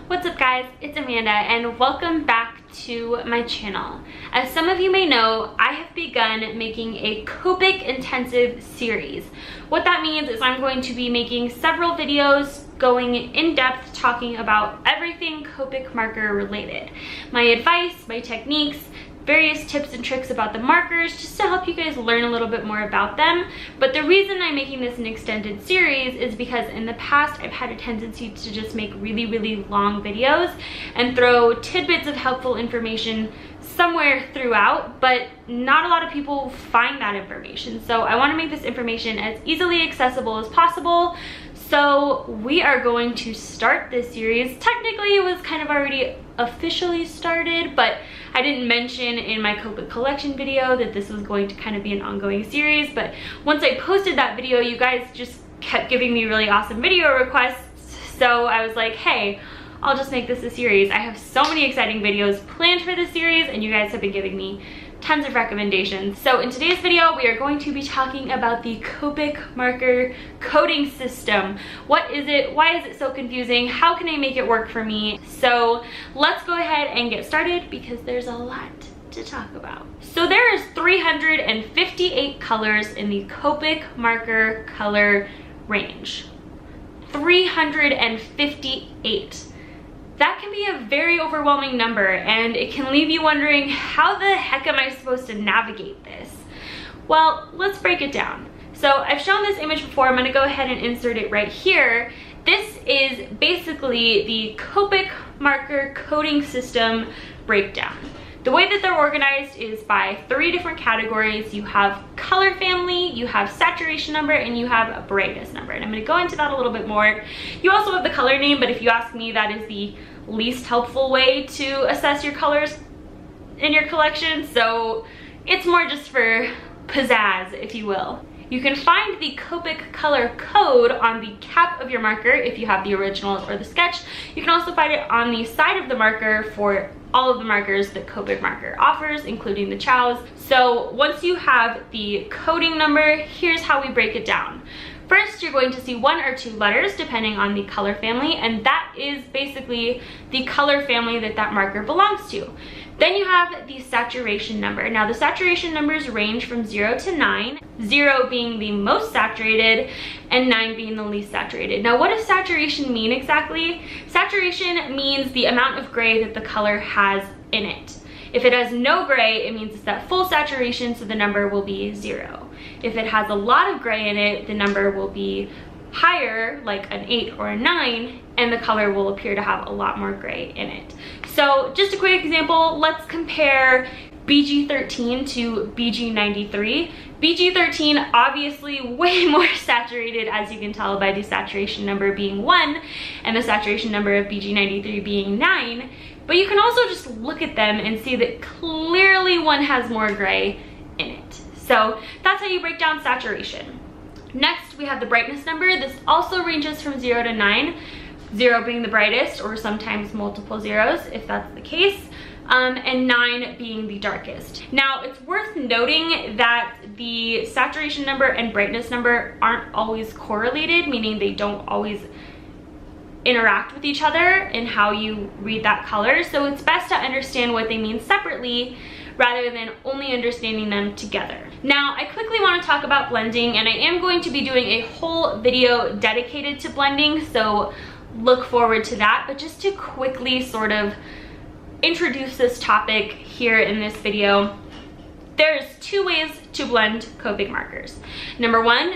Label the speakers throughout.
Speaker 1: What's up guys, it's Amanda and welcome back to my channel. As some of you may know, I have begun making a Copic intensive series. What that means is I'm going to be making several videos going in depth talking about everything Copic marker related. My advice, my techniques, various tips and tricks about the markers just to help you guys learn a little bit more about them. But the reason I'm making this an extended series is because in the past I've had a tendency to just make really long videos and throw tidbits of helpful information somewhere throughout, but not a lot of people find that information. So I want to make this information as easily accessible as possible. So we are going to start this series. Technically it was kind of already officially started, but I didn't mention in my Copic collection video that this was going to kind of be an ongoing series. But once I posted that video, you guys just kept giving me really awesome video requests. So I was like, hey, I'll just make this a series. I have so many exciting videos planned for this series and you guys have been giving me tons of recommendations. So in today's video, we are going to be talking about the Copic marker coding system. What is it? Why is it so confusing? How can I make it work for me? So let's go ahead and get started because there's a lot to talk about. So there is 358 colors in the Copic marker color range. 358. That can be a very overwhelming number and it can leave you wondering, how the heck am I supposed to navigate this? Well, let's break it down. So I've shown this image before. I'm going to go ahead and insert it right here. This is basically the Copic marker coding system breakdown. The way that they're organized is by 3 different categories. You have color family, you have saturation number, and you have a brightness number. And I'm going to go into that a little bit more. You also have the color name, but if you ask me, that is the least helpful way to assess your colors in your collection. So it's more just for pizzazz, if you will. You can find the Copic color code on the cap of your marker if you have the original or the sketch. You can also find it on the side of the marker for all of the markers that Copic marker offers, including the chows. So once you have the coding number, here's how we break it down. First, you're going to see 1 or 2 letters depending on the color family, and that is basically the color family that that marker belongs to. Then you have the saturation number. Now the saturation numbers range from 0 to 9, 0 being the most saturated and 9 being the least saturated. Now what does saturation mean exactly? Saturation means the amount of gray that the color has in it. If it has no gray, it means it's at full saturation, so the number will be 0. If it has a lot of gray in it, the number will be higher, like an 8 or a 9, and the color will appear to have a lot more gray in it. So just a quick example, let's compare BG13 to BG93. BG13 obviously way more saturated, as you can tell by the saturation number being 1 and the saturation number of BG93 being 9. But you can also just look at them and see that clearly one has more gray in it. So that's how you break down saturation. Next, we have the brightness number. This also ranges from 0 to 9, 0 being the brightest, or sometimes multiple zeros if that's the case, and 9 being the darkest. Now, it's worth noting that the saturation number and brightness number aren't always correlated, meaning they don't always interact with each other in how you read that color. So it's best to understand what they mean separately rather than only understanding them together. Now, I quickly want to talk about blending, and I am going to be doing a whole video dedicated to blending, so look forward to that. But just to quickly sort of introduce this topic here in this video, there's 2 ways to blend Copic markers. Number 1,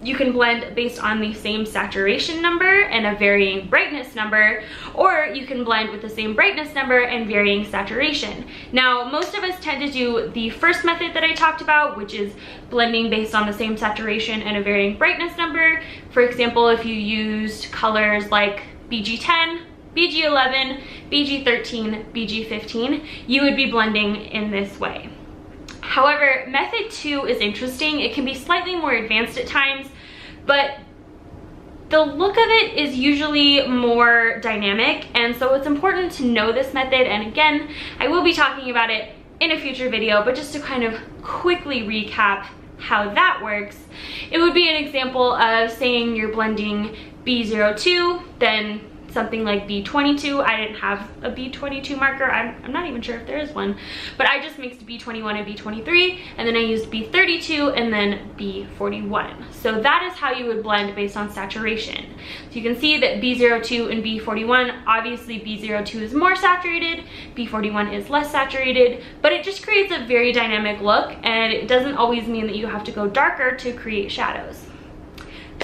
Speaker 1: you can blend based on the same saturation number and a varying brightness number, or you can blend with the same brightness number and varying saturation. Now, most of us tend to do the first method that I talked about, which is blending based on the same saturation and a varying brightness number. For example, if you used colors like BG10, BG11, BG13, BG15, you would be blending in this way. However, method 2 is interesting. It can be slightly more advanced at times, but the look of it is usually more dynamic, and so it's important to know this method. And again, I will be talking about it in a future video, but just to kind of quickly recap how that works, it would be an example of saying you're blending B02, then something like B22. I didn't have a B22 marker. I'm not even sure if there is one, but I just mixed B21 and B23, and then I used B32 and then B41. So that is how you would blend based on saturation. So you can see that B02 and B41, obviously B02 is more saturated, B41 is less saturated, but it just creates a very dynamic look, and it doesn't always mean that you have to go darker to create shadows.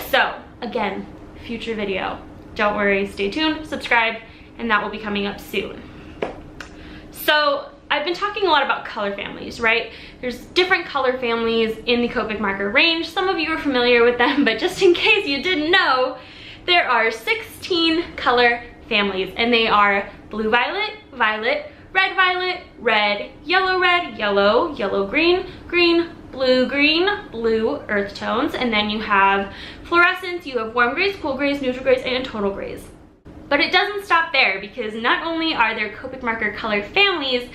Speaker 1: So again, future video. Don't worry, stay tuned, subscribe, and that will be coming up soon. So I've been talking a lot about color families, right? There's different color families in the Copic marker range. Some of you are familiar with them, but just in case you didn't know, there are 16 color families, and they are blue violet, violet, red, yellow, yellow, green, blue, blue earth tones, and then you have fluorescents, you have warm grays, cool grays, neutral grays, and tonal grays. But it doesn't stop there, because not only are there Copic marker color families,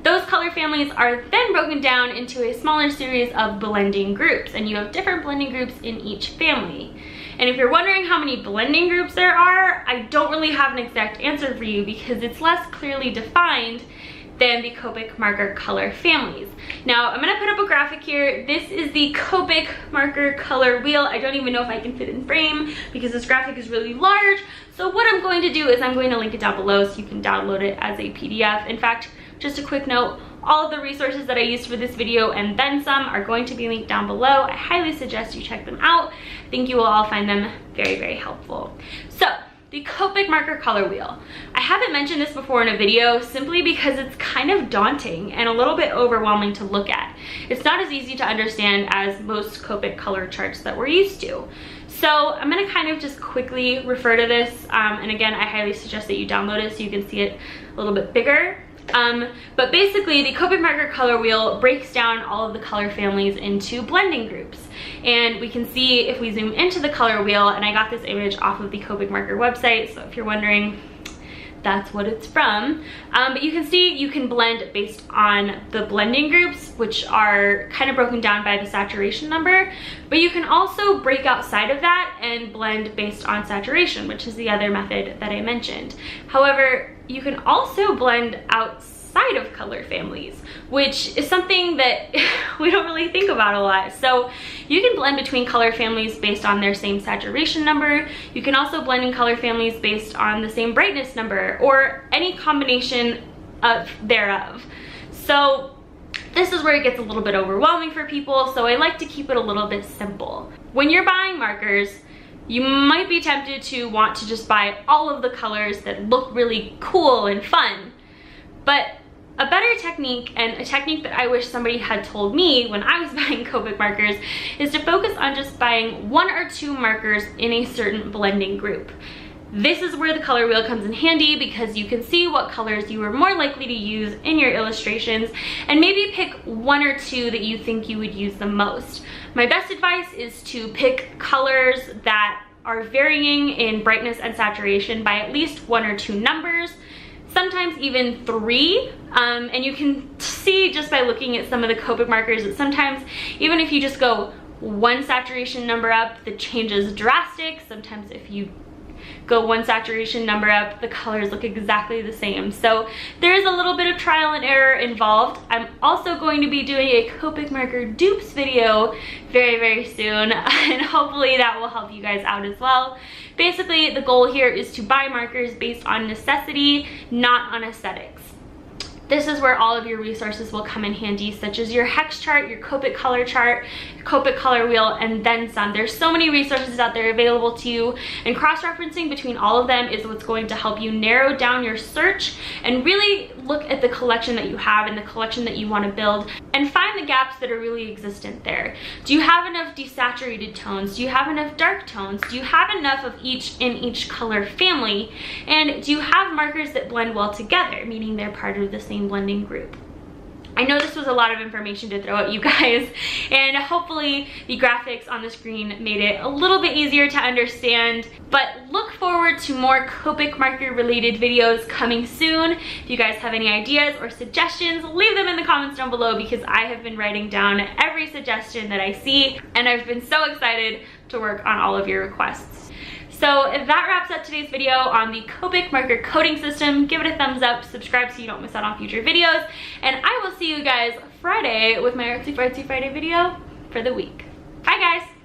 Speaker 1: those color families are then broken down into a smaller series of blending groups, and you have different blending groups in each family. And if you're wondering how many blending groups there are, I don't really have an exact answer for you because it's less clearly defined than the Copic marker color families. Now, I'm gonna put up a graphic here. This is the Copic marker color wheel. I don't even know if I can fit in frame because this graphic is really large. So what I'm going to do is I'm going to link it down below so you can download it as a PDF. In fact, just a quick note, all of the resources that I used for this video and then some are going to be linked down below. I highly suggest you check them out. I think you will all find them very, very helpful. So, the Copic marker color wheel. I haven't mentioned this before in a video simply because it's kind of daunting and a little bit overwhelming to look at. It's not as easy to understand as most Copic color charts that we're used to. So I'm gonna kind of just quickly refer to this, and again, I highly suggest that you download it so you can see it a little bit bigger. But basically, the Copic marker color wheel breaks down all of the color families into blending groups. And we can see if we zoom into the color wheel, and I got this image off of the Copic marker website, so if you're wondering, that's what it's from. But you can see you can blend based on the blending groups, which are kind of broken down by the saturation number, but you can also break outside of that and blend based on saturation, which is the other method that I mentioned. However, you can also blend outside of color families, which is something that we don't really think about a lot. So you can blend between color families based on their same saturation number. You can also blend in color families based on the same brightness number or any combination of thereof. So this is where it gets a little bit overwhelming for people, so I like to keep it a little bit simple. When you're buying markers, you might be tempted to want to just buy all of the colors that look really cool and fun. But a better technique, and a technique that I wish somebody had told me when I was buying Copic markers, is to focus on just buying 1 or 2 markers in a certain blending group. This is where the color wheel comes in handy because you can see what colors you are more likely to use in your illustrations and maybe pick 1 or 2 that you think you would use the most. My best advice is to pick colors that are varying in brightness and saturation by at least 1 or 2 numbers, sometimes even 3. And you can see just by looking at some of the Copic markers that sometimes even if you just go 1 saturation number up, the change is drastic. Sometimes if you go 1 saturation number up, the colors look exactly the same. So there is a little bit of trial and error involved. I'm also going to be doing a Copic marker dupes video very, very soon, and hopefully that will help you guys out as well. Basically, the goal here is to buy markers based on necessity, not on aesthetics. This is where all of your resources will come in handy, such as your hex chart, your Copic color chart, your Copic color wheel, and then some. There's so many resources out there available to you, and cross-referencing between all of them is what's going to help you narrow down your search and really look at the collection that you have and the collection that you want to build and find the gaps that are really existent there. Do you have enough desaturated tones? Do you have enough dark tones? Do you have enough of each in each color family? And do you have markers that blend well together, meaning they're part of the same blending group? I know this was a lot of information to throw at you guys, and hopefully the graphics on the screen made it a little bit easier to understand, but look forward to more Copic marker related videos coming soon. If you guys have any ideas or suggestions, leave them in the comments down below because I have been writing down every suggestion that I see, and I've been so excited to work on all of your requests. So that wraps up today's video on the Copic marker coding system. Give it a thumbs up, subscribe so you don't miss out on future videos, and I will see you guys Friday with my Artsy Fartsy Friday video for the week. Bye guys!